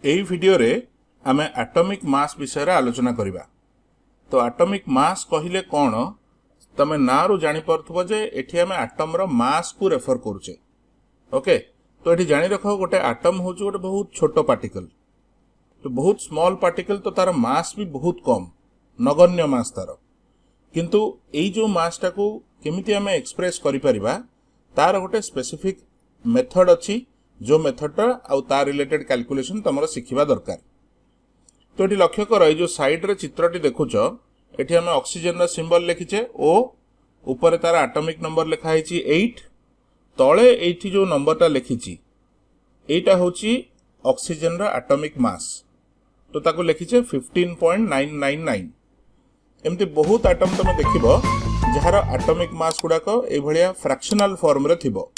एई video रे आमे atomic mass विषय आलोचना करिबा। तो एटॉमिक मास कहिले कोन तमे नारु जानि परथबो जे एठी आमे एटम रो मास को रेफर करूचे। ओके, तो एठी जानि रखो गोटे एटम होउछ गोटे बहुत छोटो पार्टिकल, तो बहुत स्मॉल पार्टिकल, तो तार मास भी बहुत कम, नगण्य मास तार। किंतु एई जो मास टाको केमिति आमे एक्सप्रेस करि परिबा तार गोटे स्पेसिफिक मेथड अछि, जो मेथड आउ तार रिलेटेड कैलकुलेशन तमरो सिखिबा दरकार। तो एठी लक्ष्य कर, जो साइड रे चित्रटी देखुछ एठी हमें ऑक्सीजन रा सिंबल लिखिचे ओ, ऊपर तार एटॉमिक नंबर लिखा हिची 8, तळे एठी जो नंबरटा लिखिची एटा होची ऑक्सीजन रा एटॉमिक मास, तो ताको लिखिचे 15.999। एमती बहुत एटम तमे देखिबो जहार एटॉमिक मास गुडाक ए भलिया फ्रैक्शनल फॉर्म रे थिबो।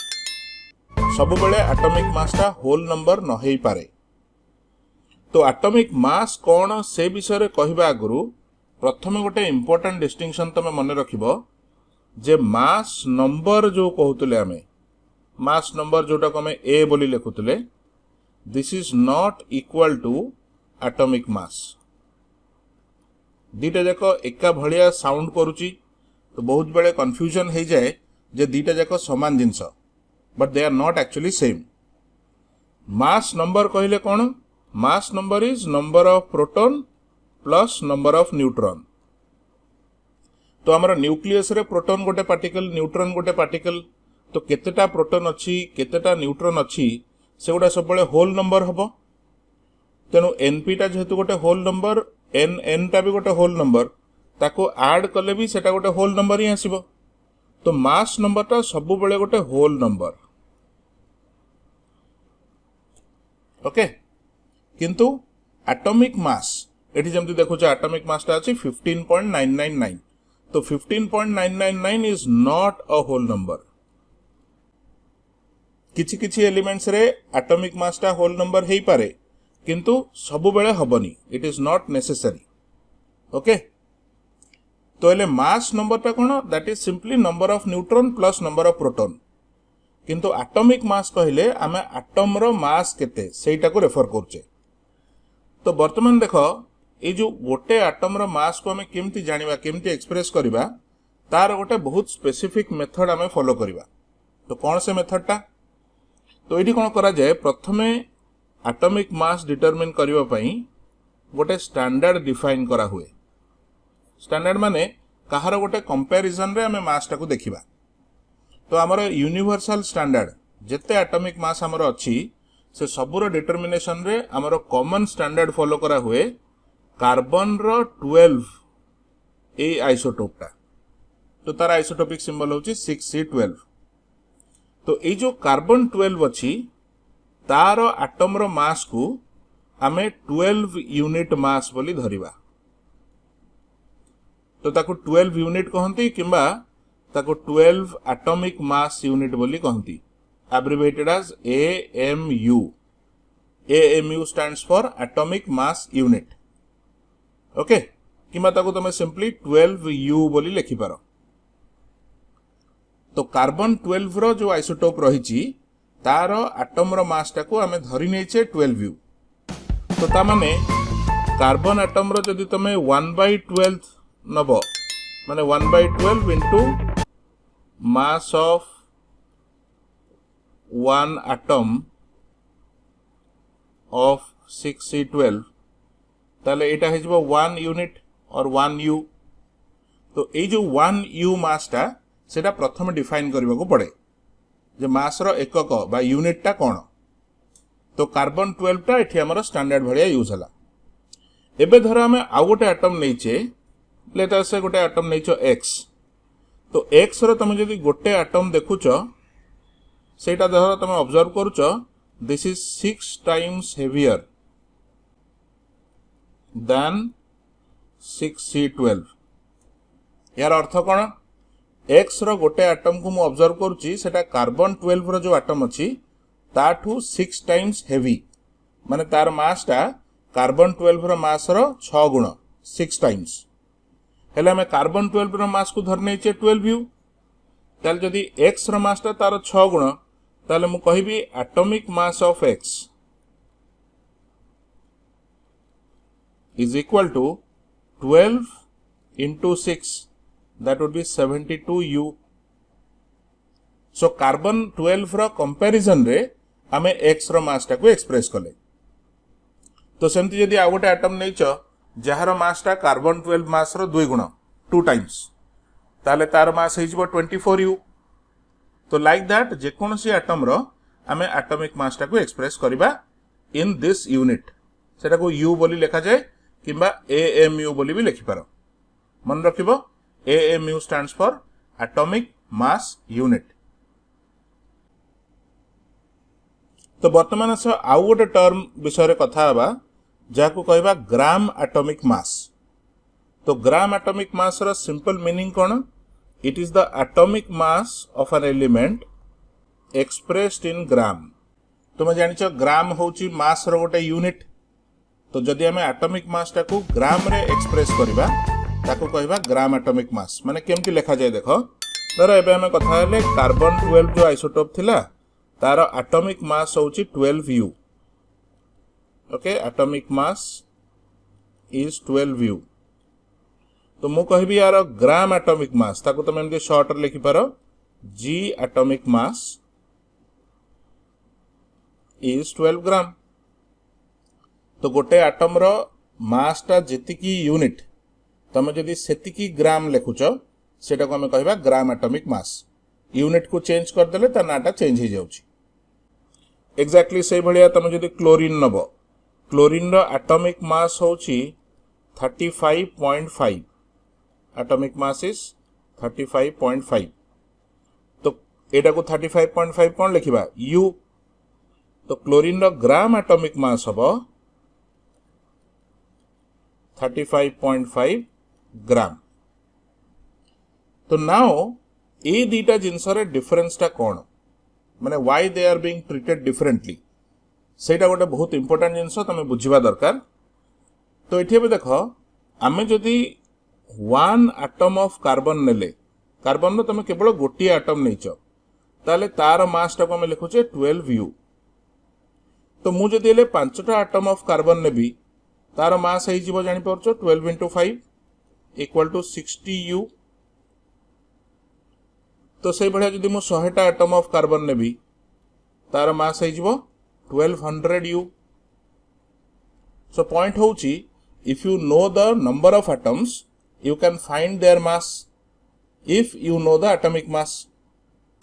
सब बेले एटॉमिक मास टा होल नंबर न हेई पारे। तो एटॉमिक मास कौन से विषय रे कहबा आगुरु प्रथम गोटे इंपोर्टेंट डिस्टिंक्शन तमे मन रखिबो जे मास नंबर जो कहतुले आमे, मास नंबर जोटा को हमें ए बोली लिखुतले, this is not equal to atomic mass. दीटा जाक एका भलिया साउंड करूची, तो बहुत बेले कंफ्यूजन हो जाए जे दीटा जाक समान जिंस, but they are not actually same. Mass number कहले कौन? Mass number is number of proton plus number of neutron. तो हमारा न्यूक्लियस रे प्रोटॉन गोटे पार्टिकल, न्यूट्रॉन गोटे पार्टिकल, तो केतेटा प्रोटॉन अच्छी केतेटा न्यूट्रॉन अच्छी से गुडा सब बेले होल नंबर हबो। तेनु एनपी टा जेहेतु गोटे होल नंबर, एन टा भी गोटे होल नंबर, ताको ऐड कले भी सेटा गोटे होल नंबर ही आसीबो। तो मास नंबर टा सब बेले गोटे होल नंबर। ओके, किंतु एटॉमिक मास एठी जमती देखुछ एटॉमिक मास टा अछि 15.999, तो 15.999 is not a whole number. किछि किछि एलिमेंट्स रे एटॉमिक मास टा होल नंबर हेई पारे, किंतु सब बेले हबनी, it is not necessary. Okay, तो एले मास नंबर टा कोन? That is simply number of neutron plus number of proton. किंतु एटॉमिक मास कहले आमे एटम रो मास केते सेटा को रेफर करछे। तो वर्तमान देखो ए जो गोटे एटम रो मास को हमें केमती जानिबा, केमती एक्सप्रेस करिबा, तार गोटे बहुत स्पेसिफिक मेथड हमें फॉलो करिबा। तो कौन से मेथड टा? तो एठी कोन करा जाए, प्रथमे एटॉमिक मास डिटरमिन करिबा पई गोटे स्टैंडर्ड डिफाइन करा हुए। स्टैंडर्ड माने कहार गोटे कंपैरिजन रे हमें मास टा को देखिबा। तो हमर यूनिवर्सल स्टैंडर्ड जेते एटॉमिक मास हमर अछि से सबुर डिटरमिनेशन रे हमर कॉमन स्टैंडर्ड फॉलो करा हुए कार्बन रो 12 ए आइसोटोप टा। तो तार आइसोटोपिक सिंबल होची 6C12। तो ए जो कार्बन 12 अछि तार एटम रो मास को हमें 12 यूनिट मास बोली धरिबा। तो ताको 12 यूनिट कहंती किंबा ताको 12 एटॉमिक मास यूनिट बोली कहंती, abbreviated as AMU. AMU stands for atomic mass unit. Okay, किंबा ताको तमे सिंपली 12U बोली लिखि पारो। तो कार्बन 12 रो जो आइसोटोप रहिची तार एटम रो मास टाको हमें धरि नेछे 12U। तो ता माने कार्बन एटम रो जदि तमे 1/12 नबो, माने 1/12 into mass of one atom of 6C12, ताले एटा है जो 1 यूनिट और 1U। तो ए जो 1U मास टा सेटा प्रथम डिफाइन करबा को पड़े, जे मास रो एकक बा यूनिट टा कोन। तो कार्बन 12 टा एठी हमर स्टैंडर्ड भलिया यूज हला। एबे धर हमें आ गोटे एटम नैचे, लेट अस से गोटे एटम नैचो X। तो X रो तमे जदि गोटे एटम देखुचो सेटा धर तमे ऑब्जर्व करूचो, this is 6 times heavier than 6C12। यार अर्थ कोन? X रो गोटे एटम को मु ऑब्जर्व करूची, सेटा कार्बन 12 रो जो एटम अछि ताठू 6 टाइम्स हेवी, माने तार मास टा कार्बन 12 रो मास रो 6 गुण, 6 टाइम्स। हेले हमें कार्बन 12 रो मास को धरने छे 12U, ताल जदि X रो मास टा तार 6 गुण, ताले मु कहिबी atomic mass of X is equal to 12 into 6, that would be 72U. So carbon 12 row comparison रे आमे X रो मास टाको एक्सप्रेस कले. तो सेमती जदि आ गोटे एटम नैच जार मास टा कार्बन 12 मास रो 2 गुण 2 टाइम्स, ताले तार मास हो 24U. तो लाइक दैट जेकोसी एटम रो आमे एटॉमिक मास टाको एक्सप्रेस करिबा इन दिस यूनिट. सेटा को U बोली लिखा जाए किंबा AMU बोली भी लिखि पारो. मन रखिबो AMU stands for atomic mass unit. तो वर्तमान से आउ गोटे टर्म विषय कथा हवा जाको कहबा ग्राम एटॉमिक मास. तो ग्राम एटॉमिक मास रो सिंपल मीनिंग कोन? It is the atomic mass of an element expressed in gram. तुम जानिछ ग्राम होची मास रो गोटे यूनिट. तो जदि हमें एटॉमिक मास टाको ग्राम रे एक्सप्रेस करबा ताको कहबा ग्राम एटॉमिक मास. माने केमती लिखा जाय देखो. धर एबे हमें कथा हेले कार्बन 12 जो आइसोटोप थिला तार एटॉमिक मास होची 12U. Okay, atomic mass is 12U. तो मु कहबी यार ग्राम एटॉमिक मास ताको तुम एमती शॉर्ट रे लिखि पारो G एटॉमिक मास इज 12 ग्राम. तो गोटे एटम रो मास टा जेतिकी यूनिट तुम जदि सेतिकी ग्राम लिखुच सेटा को हमें कहबा ग्राम एटॉमिक मास. यूनिट को चेंज कर देले ता नाटा चेंज हो जाउची. एक्जेक्टली से भलिया तुम जदि क्लोरीन नबो, क्लोरीन रो एटॉमिक मास होची 35.5. Atomic mass is 35.5. तो एटा को 35.5 कोन लिखिबा U. तो क्लोरीन रो ग्राम एटॉमिक मास हबो 35.5 ग्राम. तो नाउ ए दीटा जिनस रे डिफरेंस टा कोन, माने why they are being treated differently, सेटा गोटे बहुत इंपोर्टेंट जिनस तमे बुझिबा दरकार. तो एठी भी देखो आमे जदि 1 एटम ऑफ कार्बन नेले, कार्बन रो तमे केवल गोटी एटम नैचो, ताले तार मास टा को हमें लिखुचे 12U. तो मु जदि ले 5टा एटम ऑफ कार्बन नेबी तार मास है जीवो जानि परछो 12 into 5 इक्वल टू 60U. तो से बढ़िया जदि मु 100टा एटम ऑफ कार्बन नेबी तार मास है जीवो 1200U. सो पॉइंट होची if you know the number of atoms you can find their mass if you know the atomic mass.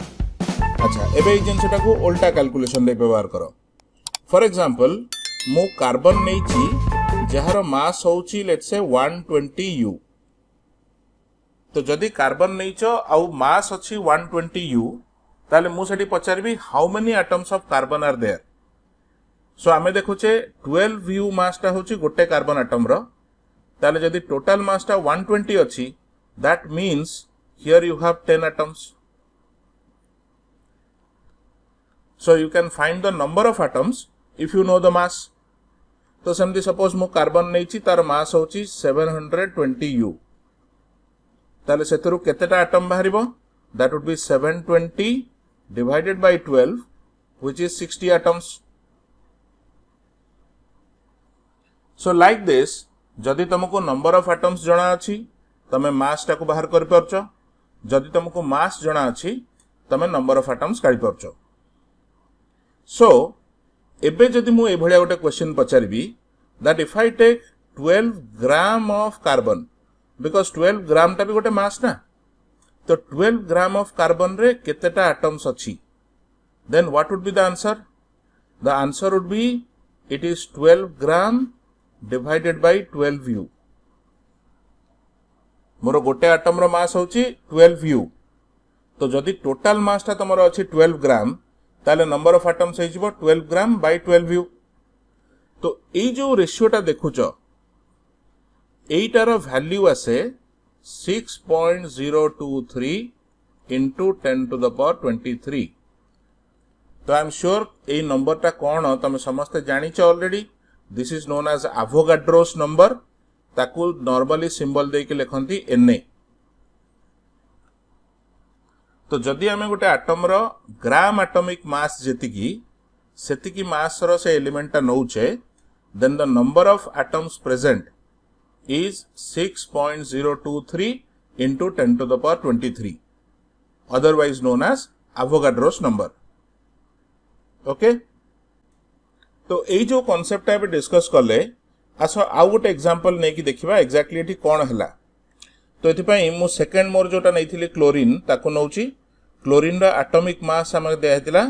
अच्छा, एबे जिनसटा को उल्टा कैलकुलेशन रे व्यवहार करो. फॉर एग्जांपल मु कार्बन नैची जहार मास होची लेट्स से 120U. तो जदि कार्बन नैचो आउ मास अछि 120U ताले मु सेठी पचारबी how many atoms of carbon are there. So आमे देखुचे 12U मास टा होची गोटे कार्बन एटम रो, ताले जदि टोटल मास टा 120 अछि that means here you have 10 atoms. So you can find the number of atoms if you know the mass. तो समझी सपोज मु कार्बन नैची तार मास होची 720U. ताले सेतरु केतेटा एटम बाहरिबो? That would be 720 divided by 12 which is 60 atoms. So like this जदि तुमको नंबर ऑफ एटम्स जणा अछि तमे मास टाको बाहर कर परछो. जदि तुमको मास जणा अछि तमे नंबर ऑफ एटम्स काढी परछो. सो एबे जदि मु ए भलिया गोटे क्वेश्चन पचारिबी that if I take 12 gram of carbon, because 12 gram टा भी गोटे मास ना, तो 12 ग्राम ऑफ कार्बन रे केतेटा एटम्स अछि, then what would be the answer? The answer would be it is 12 gram divided by 12U. मोर गोटे एटम रो मास होची 12U. तो जदि टोटल मास टा तमरो अछि 12 ग्राम ताले नंबर ऑफ एटम्स हे जिवो 12 ग्राम बाय 12U. तो ए जो रेशियो टा देखुचो एटार वैल्यू आसे 6.023 into 10 to the power 23. तो आई एम श्योर ए नंबर टा कोन तमे समस्त जानिछ already. This is known as Avogadro's number. ताकू नॉर्मली सिंबल दे के लिखंती Na. तो जदि आमे गोटे एटम रो ग्राम एटॉमिक मास जेतिकी सेतिकी मास रो से एलिमेंट टा नउचे, then the number of atoms present is 6.023 into 10 to the power 23, otherwise known as Avogadro's number. Okay? तो यही जो कॉन्सेप्ट एबे डिस्कस कले आस आउ गोटे एग्जांपल नहीं कि देखिबा एक्जाक्टली एठी कोन हला। तो एथिपाई मु सेकंड मोर जोटा नैथिली क्लोरीन ताको नौची। क्लोरीन रा एटॉमिक मास हमके देहतिला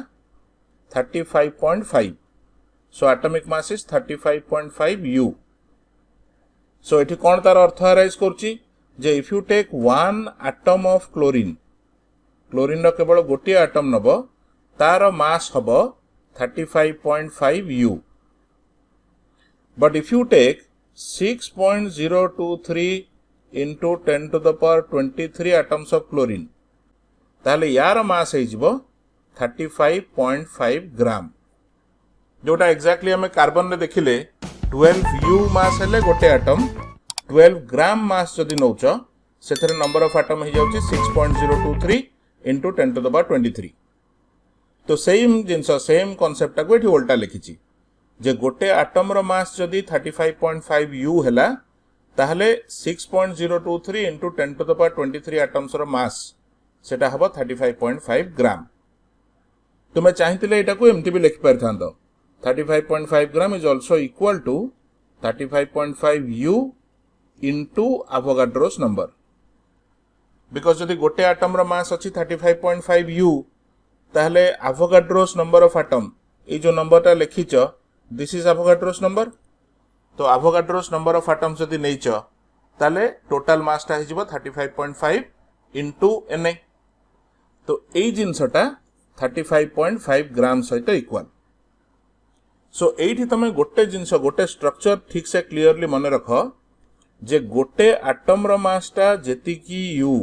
35.5, so atomic mass is 35.5 U। So एठी कोन तार अर्थ अराइज करची जे if you take one atom of chlorine, chlorine रा केवल गोटे एटम नबो, तार मास हबो 35.5 U. But if you take 6.023 into 10 to the power 23 atoms of chlorine, ताले यार मास है जिबो 35.5 ग्राम। जोटा एक्जैक्टली हमें कार्बन रे देखिले 12 U मास हेले गोटे एटम, 12 ग्राम मास जदि नौच सेथरे नंबर ऑफ एटम हो जाउची 6.023 into 10 to the power 23। तो सेम जिनस सेम कॉन्सेप्ट को एठी उल्टा लिखिची जे गोटे एटम रो मास जदि 35.5 U हैला ताहले 6.023 into 10 to the power 23 atoms रो मास सेटा हबो 35.5 ग्राम। तो मैं चाहितिले एटा को एमटी भी लिखि परथांतो 35.5 gram is also equal to 35.5 U into Avogadro's number, because जदि गोटे एटम रो मास अछि 35.5 U ताहले Avogadro's number of atom ये जो नंबर टा लिखिच दिस इज Avogadro's number। तो Avogadro's number of atoms जदि नैच ताहले टोटल मास टा हिजबो 35.5 into Na। तो ए जिनसटा 35.5 ग्राम सहित इक्वल। सो एठी तमे गोटे जिनस गोटे स्ट्रक्चर ठीक से क्लियरली मन रख जे गोटे एटम रो मास टा जेतिकी U,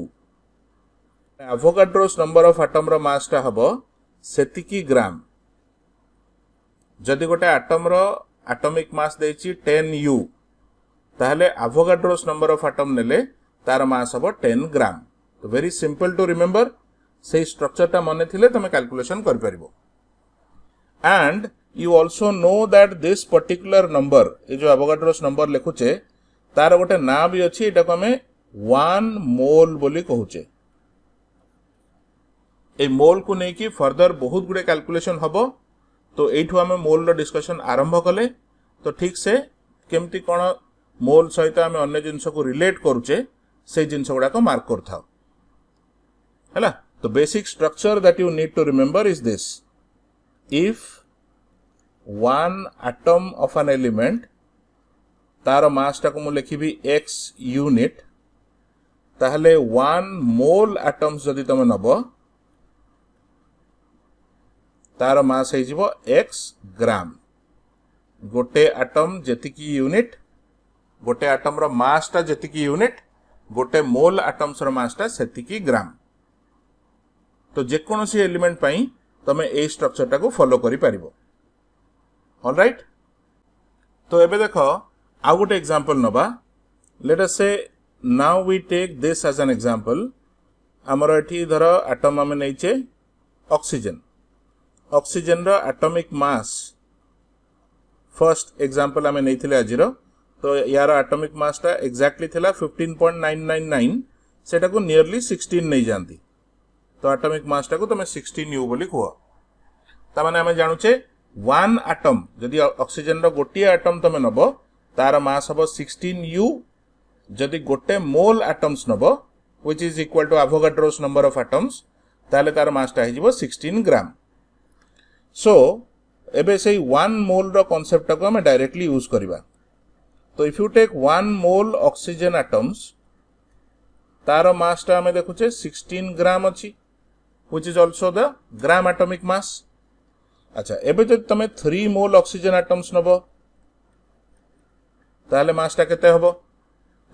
Avogadro's number of atom रो मास टा हबो सेतिकी ग्राम। जदि गोटे एटम रो एटॉमिक मास देछि 10 U ताहले Avogadro's number of atom नेले तार मास हबो 10 ग्राम। तो वेरी सिंपल टू रिमेंबर, से स्ट्रक्चर टा मने थिले तमे कैलकुलेशन कर परिबो। And you also know that this particular number ए जो Avogadro's number लिखुचे तार गोटे ना भी अछि, एटा को हमें 1 मोल बोली कहूचे। ए मोल को नहीं कि फर्दर बहुत गुडे कैलकुलेशन हबो। तो एठु हमें मोल रो डिस्कशन आरंभ कले तो ठीक से केमती कोन मोल सहित हमें अन्य जिंस को रिलेट करूचे से जिंस गुडा को मार्क करथाओ हैला। तो basic structure that you need to remember is this, if one atom of an element तार मास टा को मु लिखिबी x यूनिट, ताहले 1 मोल एटम्स जदि तमे नबो तार मास है जीवो x ग्राम। गोटे एटम जेतिकी यूनिट, गोटे एटम रो मास टा जेतिकी यूनिट, गोटे मोल एटम्स रो मास टा सेतिकी ग्राम। तो जे कोनोसी एलिमेंट पई तमे ए स्ट्रक्चर टा को फॉलो करि परिबो। ऑलराइट, तो एबे देखो आ गोटे एग्जांपल नबा। Let us say now we take this as an example. हमर एठी धरो एटम हम नैचे ऑक्सीजन। ऑक्सीजन रो एटॉमिक मास फर्स्ट एग्जांपल हमें नहीं थिले आजिरो। तो यार एटॉमिक मास टा एक्जेक्टली थिला 15.999, सेटा को नियरली 16 नहीं जानती। तो एटॉमिक मास टा को तमे 16 U बोली कहो। ता माने हमें जानुचे वन एटम जदि ऑक्सीजन रो गोटे एटम तमे नबो तार मास हबो 16 U। जदि गोटे मोल एटम्स नबो which is equal to Avogadro's number of atoms ताले तार मास टा हिजबो 16 ग्राम। सो एबे से 1 मोल रो कांसेप्ट को हम डायरेक्टली यूज करबा। तो if you take 1 mole oxygen atoms तार मास टा हमें देखुचे 16 ग्राम अछि, which is also the gram atomic mass. अच्छा, एबे जब तमे 3 मोल ऑक्सीजन एटम्स नबो ताले मास टा केते हबो?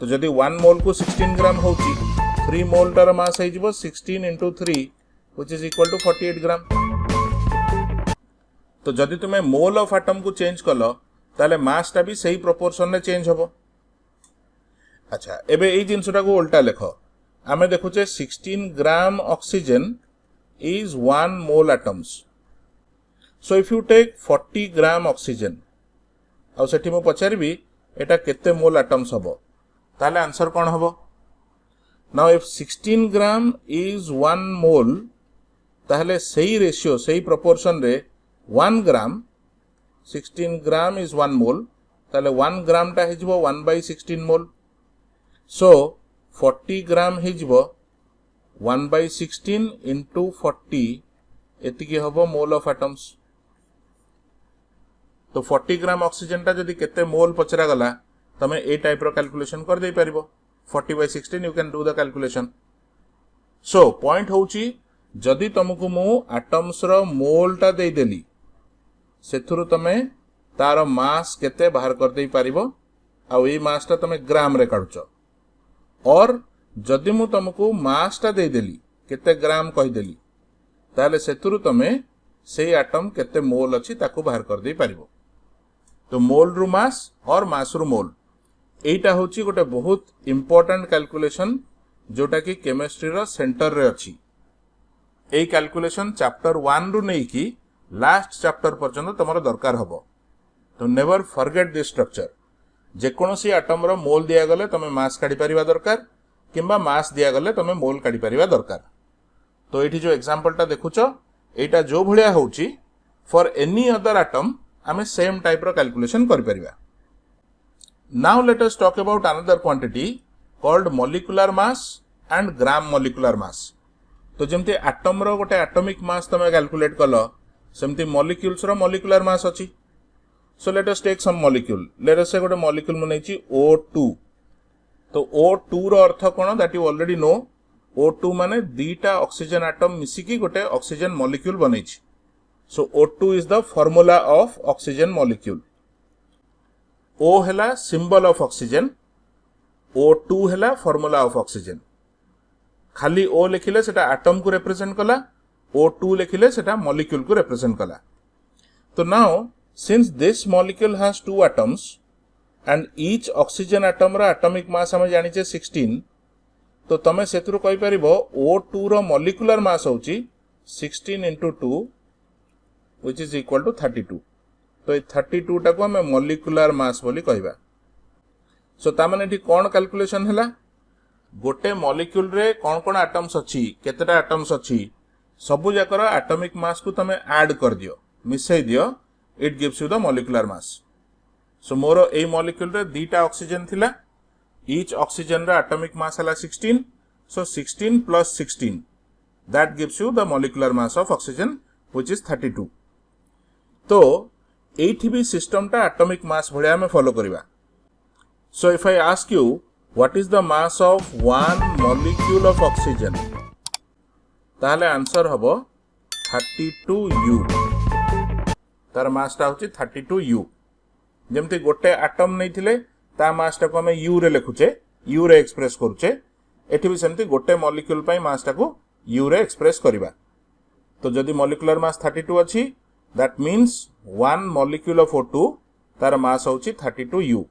तो जदि 1 मोल को 16 ग्राम होची, 3 मोल तार मास है जिवो 16 into 3 which is equal to 48 gram. तो जदि तुमे मोल ऑफ एटम को चेंज कलो ताले मास टा भी सही प्रोपोर्शन में चेंज हबो। अच्छा, एबे ए जिंसटा को उल्टा लेखो। आमे देखुचे 16 gram oxygen is 1 mole atoms. So if you take 40 gram oxygen, आउ सेठी मु पचारिबी एटा केते मोल एटम्स हबो, ताले आंसर कौन हबो नाउ इफ 16 ग्राम इज 1 मोल ताहले सही रेशियो सही प्रोपोर्शन रे 1 ग्राम 16 ग्राम इज 1 मोल ताहले 1 ग्राम टा हिजबो 1/16 मोल सो 40 ग्राम हिजबो 1/16 into 40 एतिकी हबो मोल ऑफ एटम्स तो 40 ग्राम ऑक्सीजन टा जदी केते मोल पचरा गला तमे ए टाइप रो कैलकुलेशन कर दे परिबो 40/16 you can do the calculation so point होउची जदी तुमको मु एटम्स रो मोल टा दे देली सेथुरु तमे तार मास केते बाहर कर दे परिबो आ ए मास टा तमे ग्राम रे काढुचो और जदि मु तुमको मास टा दे देली केते ग्राम कहि देली ताले सेतुरु तमे से एटम केते मोल अछि ताको बाहर कर दे परिबो तो मोल रु मास और मास रु मोल एटा होची गोटे बहुत इंपोर्टेंट कैलकुलेशन जोटा कि केमिस्ट्री रो सेंटर रे अछि ए कैलकुलेशन चैप्टर 1 रु नै कि लास्ट चैप्टर पर्यंत तमरो दरकार हबो तो नेवर फॉरगेट दिस स्ट्रक्चर जे कोनोसी एटम रो मोल दिया गले तमे मास काढी परिबा दरकार किंबा मास दिया गले तमे मोल काढी परिबा दरकार तो एठी जो एग्जांपल टा देखुचो एटा जो भलिया होउची फॉर एनी अदर एटम आमे सेम टाइप रो कैलकुलेशन करि परिबा now let us talk about another quantity called molecular mass and gram molecular mass तो जेमते एटम रो गोटे एटॉमिक मास तमे कैलकुलेट कलो सेमती मॉलिक्यूल्स रो मॉलिक्यूलर मास अछि so let us take some molecule let us say गोटे मॉलिक्यूल मनेछि O2 तो O2 रो अर्थ कोन that you already know O2 माने दीटा ऑक्सीजन एटम मिसिकी गोटे ऑक्सीजन मॉलिक्यूल बनेछि so O2 is the formula of oxygen molecule O हैला सिंबल ऑफ ऑक्सीजन O2 हैला फार्मूला ऑफ ऑक्सीजन खाली O लिखिले सेटा एटम को रिप्रेजेंट कला O2 लिखिले सेटा मॉलिक्यूल को रिप्रेजेंट कला तो now since this molecule has two atoms and each oxygen atom रा एटॉमिक मास हम जानि छे 16 तो तमे सेतुरु कहि परिबो O2 रो मॉलिक्यूलर मास होची 16 into 2 which is equal to 32 तो ए 32 टाको हम मॉलिक्यूलर मास बोली कहबा सो ता माने एठी कोन कैलकुलेशन हला गोटे मॉलिक्यूल रे कोन कोन एटम्स अछि केतेटा एटम्स अछि सबु जाकर एटॉमिक मास को तमे ऐड कर दियो मिसै दियो it gives you the molecular mass so more A molecule रे दीटा ऑक्सीजन थिला ईच ऑक्सीजन रा एटॉमिक मास हला 16 सो 16 plus 16 that gives you the molecular mass of oxygen which is 32 तो एठी भी सिस्टम टा एटॉमिक मास भलिया में फॉलो करिवा so if I ask you what is the mass of one molecule of oxygen ताले आंसर हबो 32U तार मास टा होची 32U जेमते गोटे एटम नै थिले ता मास टा को हम U रे लिखुचे U रे एक्सप्रेस करूचे एठी भी सेमती गोटे मॉलिक्यूल पई मास टा को U रे एक्सप्रेस करिवा तो जदी मॉलिक्यूलर मास 32 अछि that means one molecule of O2 तार मास होची 32U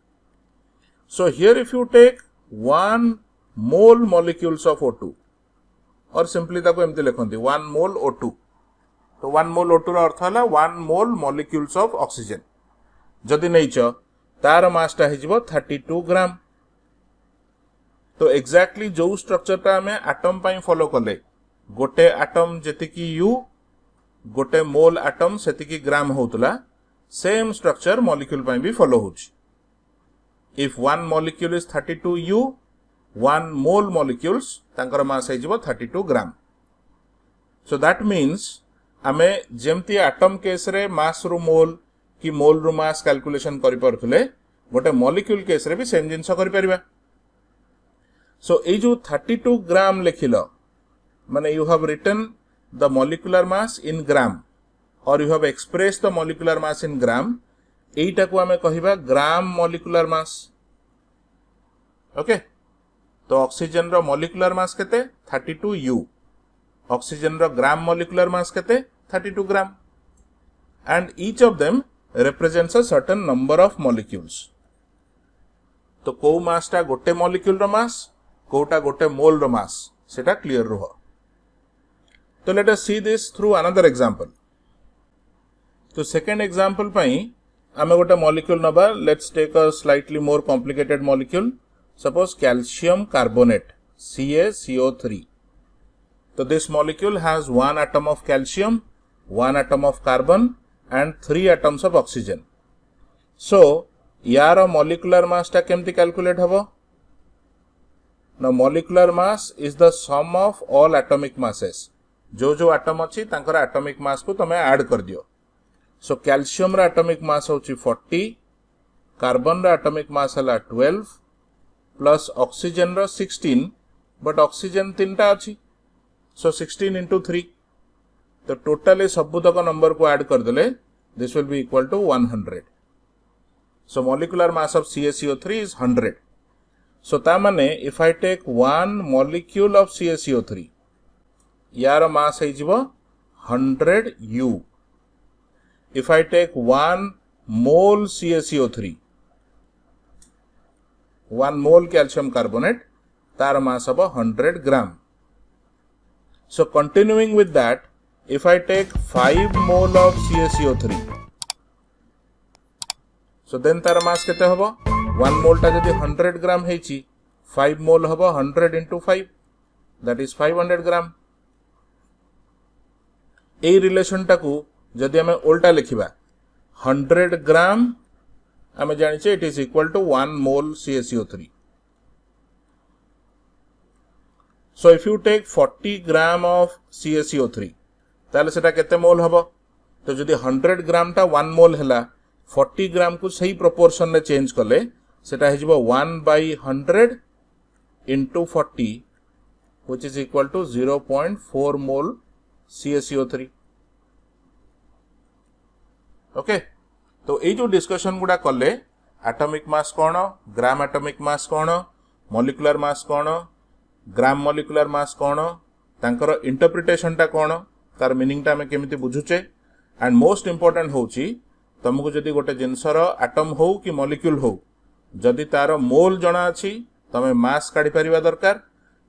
so here if you take one mole molecules of O2 और सिंपली ताको एमते लिखंती वन मोल O2 तो वन मोल O2 रो अर्थ हला one mole molecules of oxygen जदी नैच तार मास टा हिजबो 32 ग्राम तो एग्जैक्टली जो स्ट्रक्चर टा हमें एटम पई फॉलो कले गोटे एटम जेतिकी U गोटे मोल एटम सेतिकी ग्राम होतला सेम स्ट्रक्चर मॉलिक्यूल पई भी फॉलो होची if one molecule is 32U one mole molecules तांकर मास हिजबो 32 ग्राम सो दैट मीन्स हमें जेमती एटम केस रे मास रु मोल कि मोल रु मास कैलकुलेशन करि परथले गोटे मॉलिक्यूल केस रे भी सेम जिंस करि परिबा सो ए जो 32 ग्राम लिखिलो माने you have written the molecular mass in gram और you have expressed the molecular mass in gram एटा को हमें कहिबा ग्राम मॉलिक्यूलर मास ओके तो ऑक्सीजन रो मॉलिक्यूलर मास केते 32U ऑक्सीजन रो ग्राम मॉलिक्यूलर मास केते 32 ग्राम and each of them represents a certain number of molecules तो को मास टा गोटे मॉलिक्यूल रो मास कोटा गोटे मोल रो मास सेटा क्लियर रहो तो let us see this through another example तो सेकंड एग्जांपल पई आमे गोटे मॉलिक्यूल नबा let's take a slightly more complicated molecule Suppose calcium carbonate CaCO3. So this molecule has 1 atom of calcium, 1 atom of carbon and 3 atoms of oxygen. So यार molecular mass टा केमती calculate हबो? Now molecular mass is the sum of all atomic masses. जो atom अच्छी तांकर atomic mass को तमे add कर दियो. So calcium रा atomic mass होची 40, carbon रा atomic mass हला 12 plus oxygen रा 16, but oxygen 3टा अच्छी. So 16 into 3. तो totally सबु तक number को add कर देले, this will be equal to 100. So molecular mass of CaCO3 is 100. So ता माने if I take one molecule of CaCO3, यार mass है जीवो 100 U. If I take 1 mole CaCO3, 1 mole calcium carbonate, तार mass अब 100 gram. So continuing with that, if I take 5 mole of CaCO3, so then तार mass केते होबो? 1 mole टा जदि 100 gram हेची, 5 mole होबो 100 into 5, that is 500 gram. ए रिलेशन टाकू जदि हमें उल्टा लिखिबा 100 ग्राम हमें जानिछे it is equal to 1 mole CaCO3. So if you take 40 gram of CaCO3 ताले सेटा केते मोल हबो? तो जदि 100 ग्राम टा 1 मोल हला 40 ग्राम को सही प्रोपोर्शन में चेंज कले सेटा हे जिवो 1/100 into 40 which is equal to 0.4 mole CaCO3. Okay तो ये जो डिस्कशन गुड़ा कले एटॉमिक मास कौन, ग्राम एटॉमिक मास कौन, मॉलिक्यूलर मास कौन, ग्राम मॉलिक्यूलर मास कौन, तांकर इंटरप्रिटेशन टा कौन, तार मीनिंग टा हमें केमिति बुझुचे एंड मोस्ट इंपोर्टेंट होची तुमको जदि गोटे जिनसर एटम हो कि मॉलिक्यूल हो जदि तार मोल जना अछि तमे मास काढी परिबा दरकार,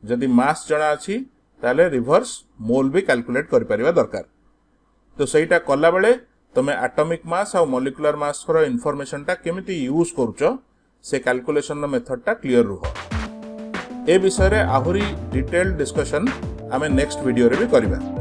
जदि मास जना अछि ताले रिवर्स मोल भी कैलकुलेट करि परिबा दरकार. तो सहीटा कला बेले तमे एटॉमिक मास और मॉलिक्यूलर मास रो इन्फॉर्मेशन टा केमिति यूज करूचो से कैलकुलेशन रो मेथड टा क्लियर रुहो. ए विषय रे आहुरी डिटेल्ड डिस्कशन आमे नेक्स्ट वीडियो रे भी करिबा.